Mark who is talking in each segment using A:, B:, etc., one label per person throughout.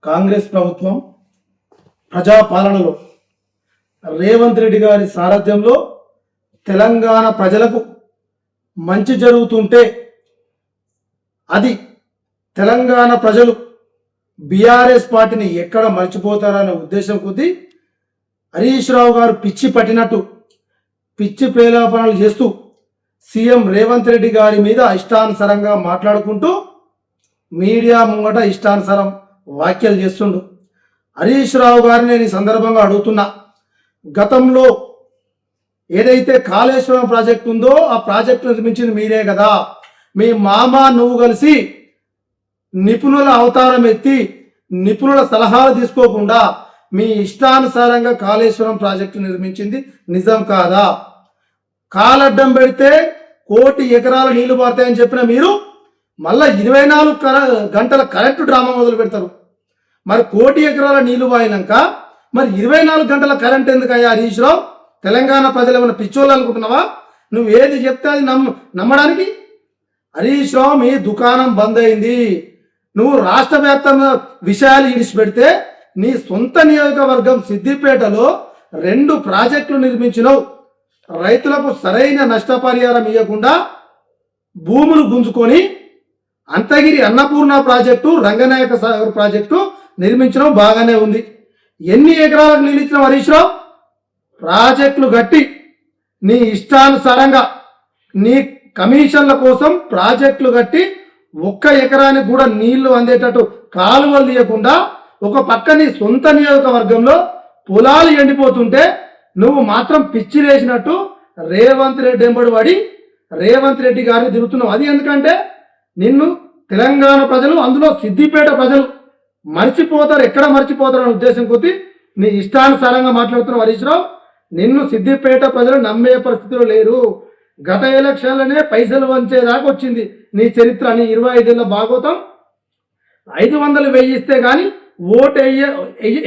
A: కాంగ్రెస్ ప్రభుత్వం ప్రజాపాలనలో రేవంత్ రెడ్డి గారి సారథ్యంలో తెలంగాణ ప్రజలకు మంచి జరుగుతుంటే అది తెలంగాణ ప్రజలు బీఆర్ఎస్ పార్టీని ఎక్కడ మర్చిపోతారనే ఉద్దేశం కొద్దీ హరీష్ రావు గారు పిచ్చి పట్టినట్టు పిచ్చి ప్రేలాపనలు చేస్తూ సీఎం రేవంత్ రెడ్డి గారి మీద ఇష్టానుసారంగా మాట్లాడుకుంటూ మీడియా ముంగట ఇష్టానుసారం వ్యాఖ్యలు చేస్తుండు. హరీష్ రావు గారిని నేను ఈ సందర్భంగా అడుగుతున్నా, గతంలో ఏదైతే కాళేశ్వరం ప్రాజెక్ట్ ఉందో ఆ ప్రాజెక్టు నిర్మించింది మీరే కదా, మీ మామ నువ్వు కలిసి నిపుణుల అవతారం ఎత్తి నిపుణుల సలహాలు తీసుకోకుండా మీ ఇష్టానుసారంగా కాళేశ్వరం ప్రాజెక్టు నిర్మించింది నిజం కాదా? కాలడ్డం పెడితే 1 కోటి ఎకరాలు నీళ్లు పడతాయని చెప్పిన మీరు మళ్ళా 24 గంటల కరెంటు డ్రామా మొదలు పెడతారు. మరి 1 కోటి ఎకరాల నీళ్లు వాయినాక మరి 24 గంటల కరెంట్ ఎందుకయ్యా హరీష్ రావు? తెలంగాణ ప్రజలు ఏమైనా పిచ్చోళ్ళు అనుకుంటున్నావా? నువ్వు ఏది చెప్తే అది నమ్మడానికి? హరీష్ రావు మీ దుకాణం బంద్ అయింది. నువ్వు రాష్ట్ర వ్యాప్తంగా విషయాలు ఇడిచిపెడితే నీ సొంత నియోజకవర్గం సిద్దిపేటలో 2 ప్రాజెక్టులు నిర్మించినవు. రైతులకు సరైన నష్టపరిహారం ఇవ్వకుండా భూములు గుంజుకొని అంతగిరి అన్నపూర్ణ ప్రాజెక్టు, రంగనాయక సాగర్ ప్రాజెక్టు నిర్మించడం బాగానే ఉంది. ఎన్ని ఎకరాలకు నీళ్ళు ఇచ్చిన హరీష్ రావు? ప్రాజెక్టులు కట్టి నీ ఇష్టానుసారంగా నీ కమిషన్ల కోసం ప్రాజెక్టులు కట్టి 1 ఎకరానికి కూడా నీళ్లు అందేటట్టు కాలువలు తీయకుండా ఒక పక్క నీ సొంత నియోజకవర్గంలో పొలాలు ఎండిపోతుంటే నువ్వు మాత్రం పిచ్చి వేసినట్టు రేవంత్ రెడ్డి ఎంబడి పడి రేవంత్ రెడ్డి గారిని తిరుగుతున్నావు. అది ఎందుకంటే నిన్ను తెలంగాణ ప్రజలు, అందులో సిద్దిపేట ప్రజలు మర్చిపోతారు. ఎక్కడ మర్చిపోతారు అనే ఉద్దేశం కొద్దీ నీ ఇష్టానుసారంగా మాట్లాడుతున్నావు హరీష్ రావు. నిన్ను సిద్దిపేట ప్రజలు నమ్మే పరిస్థితిలో లేరు. గత ఎలక్షన్లనే పైసలు వంచేదాకా వచ్చింది నీ చరిత్ర. నీ 25 ఏళ్ళ భాగవతం 500 వేయిస్తే కానీ ఓటు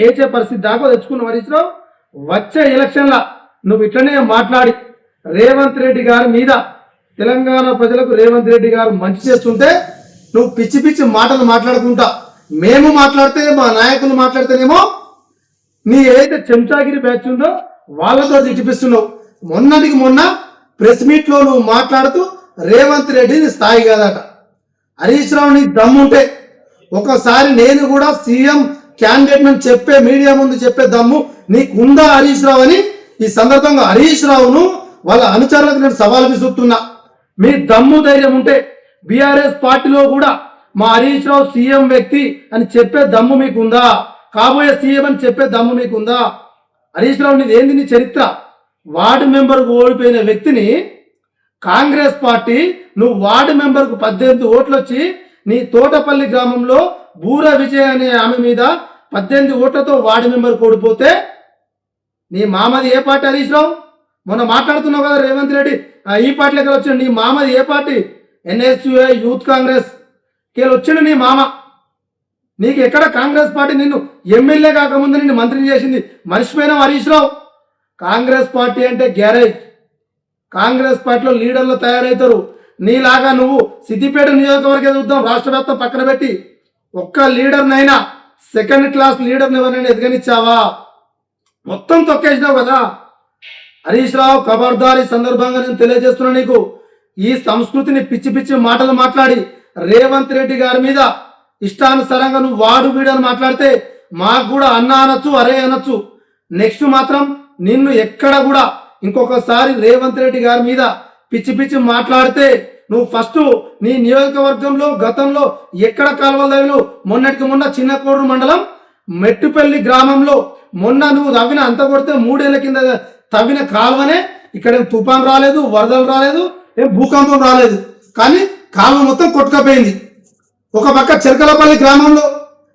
A: వేసే పరిస్థితి దాకా తెచ్చుకున్న హరీష్ రావు. వచ్చే ఎలక్షన్ల నువ్వు ఇట్లనే మాట్లాడి రేవంత్ రెడ్డి గారి మీద, తెలంగాణ ప్రజలకు రేవంత్ రెడ్డి గారు మంచి చేస్తుంటే నువ్వు పిచ్చి పిచ్చి మాటలు మాట్లాడుకుంటా, మేము మాట్లాడితే మా నాయకులు మాట్లాడితేనేమో నీ ఏదైతే చెంచాగిరి బ్యాచ్ ఉందో వాళ్ళతో తిట్టిపిస్తున్నావు. మొన్నటికి మొన్న ప్రెస్ మీట్లో నువ్వు మాట్లాడుతూ రేవంత్ రెడ్డి స్థాయి కాదట. హరీష్ రావు నీ దమ్ముంటే ఒకసారి నేను కూడా సీఎం క్యాండిడేట్ అని చెప్పే, మీడియా ముందు చెప్పే దమ్ము నీకుందా హరీష్ రావు అని ఈ సందర్భంగా హరీష్ రావును వాళ్ళ అనుచరులకు నేను సవాల్ విసురుతున్నా. మీ దమ్ము ధైర్యం ఉంటే బీఆర్ఎస్ పార్టీలో కూడా మా హరీష్ రావు సీఎం వ్యక్తి అని చెప్పే దమ్ము మీకుందా? కాబోయే సీఎం అని చెప్పే దమ్ము మీకుందా? హరీష్ రావు నీది ఏంది నీ చరిత్ర? వార్డు మెంబర్కు ఓడిపోయిన వ్యక్తిని కాంగ్రెస్ పార్టీ, నువ్వు వార్డు మెంబర్కు 18 ఓట్లు వచ్చి నీ తోటపల్లి గ్రామంలో బూర విజయ్ అనే ఆమె మీద 18 ఓట్లతో వార్డు మెంబర్ ఓడిపోతే నీ మామది ఏ పార్టీ హరీష్ రావు? మొన్న మాట్లాడుతున్నావు కదా రేవంత్ రెడ్డి ఈ పార్టీలోకి వచ్చిండు. నీ మామది ఏ పార్టీ? NSUA యూత్ కాంగ్రెస్ కేలు వచ్చిండు నీ మామ. నీకు ఎక్కడ కాంగ్రెస్ పార్టీ నిన్ను ఎమ్మెల్యే కాకముందు నిన్ను మంత్రిని చేసింది మర్చిపోయినావు హరీష్ రావు. కాంగ్రెస్ పార్టీ అంటే గ్యారేజ్. కాంగ్రెస్ పార్టీలో లీడర్లు తయారవుతారు. నీలాగా నువ్వు సిద్దిపేట నియోజకవర్గం చూద్దాం, రాష్ట్ర వ్యాప్తం పక్కన పెట్టి ఒక్క లీడర్నైనా, 2nd క్లాస్ లీడర్ని ఎవరైనా ఎదగనిచ్చావా? మొత్తం తొక్కేసినావు కదా హరీష్ రావు. ఖబర్దారీ సందర్భంగా నేను తెలియజేస్తున్నా నీకు, ఈ సంస్కృతిని పిచ్చి పిచ్చి మాటలు మాట్లాడి రేవంత్ రెడ్డి గారి మీద ఇష్టానుసారంగా నువ్వు వాడు వీడని మాట్లాడితే మాకు కూడా అన్న అనొచ్చు, అరే అనొచ్చు. నెక్స్ట్ మాత్రం నిన్ను ఎక్కడ కూడా ఇంకొకసారి రేవంత్ రెడ్డి గారి మీద పిచ్చి పిచ్చి మాట్లాడితే నువ్వు ఫస్ట్ నీ నియోజకవర్గంలో గతంలో ఎక్కడ కాలువలు తవ్విను? మొన్నటికి మొన్న చిన్నకోడూరు మండలం మెట్టుపల్లి గ్రామంలో మొన్న నువ్వు తవ్విన అంత కొడితే 3 ఏళ్ల కింద తవ్విన కాలువనే. ఇక్కడ తుఫాన్ రాలేదు, వరదలు రాలేదు, ఏం భూకంపం రాలేదు, కానీ కాలువ మొత్తం కొట్టుకపోయింది. ఒక పక్క చెరకలపల్లి గ్రామంలో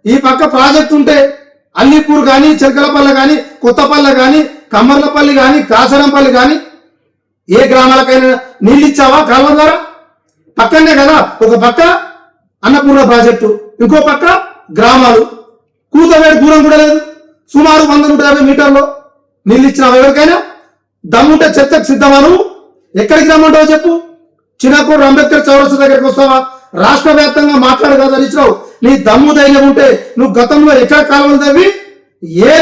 A: ఈ పక్క ప్రాజెక్ట్ ఉంటే అల్లిపూర్ కానీ, చెరకలపల్లి కానీ, కొత్తపల్లి కానీ, కమ్మర్లపల్లి కానీ, కాసరంపల్లి కానీ ఏ గ్రామాలకైనా నీళ్ళు ఇచ్చావా కాలువ ద్వారా? పక్కనే కదా, ఒక పక్క అన్నపూర్ణ ప్రాజెక్టు, ఇంకో పక్క గ్రామాలు, కూతవేడు దూరం కూడా లేదు, సుమారు 100-150 మీటర్లో నీళ్ళు ఇచ్చినావా ఎవరికైనా? దమ్ముంటే చర్చకు సిద్ధమా? నువ్వు ఎక్కడికి రమ్మంటావో చెప్పు. చిన్నకోడు అంబేద్కర్ చౌరస్తా దగ్గరికి వస్తావా? రాష్ట్ర వ్యాప్తంగా మాట్లాడగలరు హరీష్ రావు. నీ దమ్ము ధైర్యం ఉంటే నువ్వు గతంలో ఎక్కడ కాలువలు తవ్వి ఏ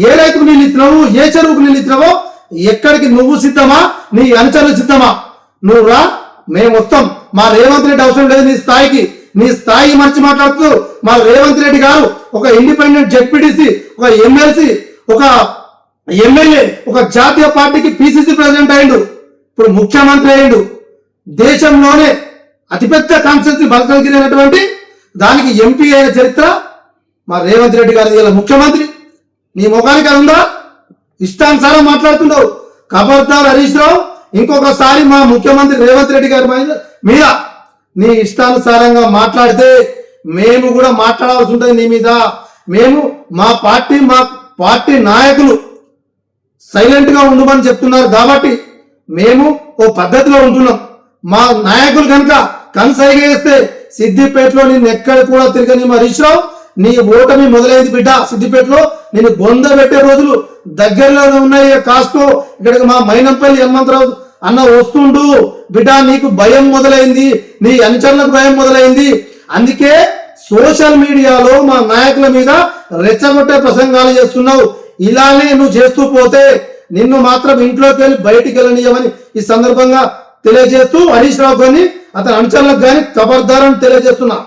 A: ఏ రైతుకు నీళ్ళు ఇచ్చినావు, ఏ చెరువుకు నీళ్ళు ఇచ్చినావో, ఎక్కడికి నువ్వు సిద్ధమా, నీ అనుచరులు సిద్ధమా? నువ్వు రా, మేము వస్తాం. మా రేవంత్ రెడ్డి అవసరం లేదు నీ స్థాయికి. నీ స్థాయి మర్చి మాట్లాడుతూ మా రేవంత్ రెడ్డి గారు ఒక ఇండిపెండెంట్ జెడ్పీటీసీ, ఒక ఎమ్మెల్సీ, ఒక ఎమ్మెల్యే, ఒక జాతీయ పార్టీకి పిసిసి ప్రెసిడెంట్ అయ్యిండు, ఇప్పుడు ముఖ్యమంత్రి అయ్యిండు. దేశంలోనే అతిపెద్ద కాన్స్టిట్యూన్సీ బల్కంగిరి అయినటువంటి దానికి ఎంపీ అయిన చరిత్ర మా రేవంత్ రెడ్డి గారి. ఇలా ముఖ్యమంత్రి నీ ముఖానికి అది ఉందా? ఇష్టానుసారం మాట్లాడుతున్నావు. ఖబర్దార్ హరీష్ రావు, ఇంకొకసారి మా ముఖ్యమంత్రి రేవంత్ రెడ్డి గారి మీద నీ ఇష్టానుసారంగా మాట్లాడితే మేము కూడా మాట్లాడాల్సి ఉంటుంది నీ మీద. మేము మా పార్టీ నాయకులు సైలెంట్ గా ఉండమని చెప్తున్నారు కాబట్టి మేము ఓ పద్ధతిలో ఉంటున్నాం. మా నాయకులు కనుక కన్సైగ చేస్తే సిద్దిపేటలో నిన్ను ఎక్కడ కూడా తిరగని హరీష్ రావు. నీ ఓటమి మొదలైంది బిడ్డ. సిద్దిపేటలో నేను బొంద పెట్టే రోజులు దగ్గరలోనే ఉన్నాయి. కాస్తో ఇక్కడికి మా మైనంపల్లి హనుమంతరావు అన్న వస్తుండు బిడ్డ. నీకు భయం మొదలైంది, నీ అనుచరులకు భయం మొదలైంది. అందుకే సోషల్ మీడియాలో మా నాయకుల మీద రెచ్చగొట్టే ప్రసంగాలు చేస్తున్నావు. ఇలానే నువ్వు చేస్తూ పోతే నిన్ను మాత్రం ఇంట్లోకి వెళ్ళి బయటికి వెళ్ళనీయమని ఈ సందర్భంగా తెలియజేస్తూ హరీష్ రావు గారిని అతని అనుచరులకు కానీ ఖబర్దారని తెలియజేస్తున్నా.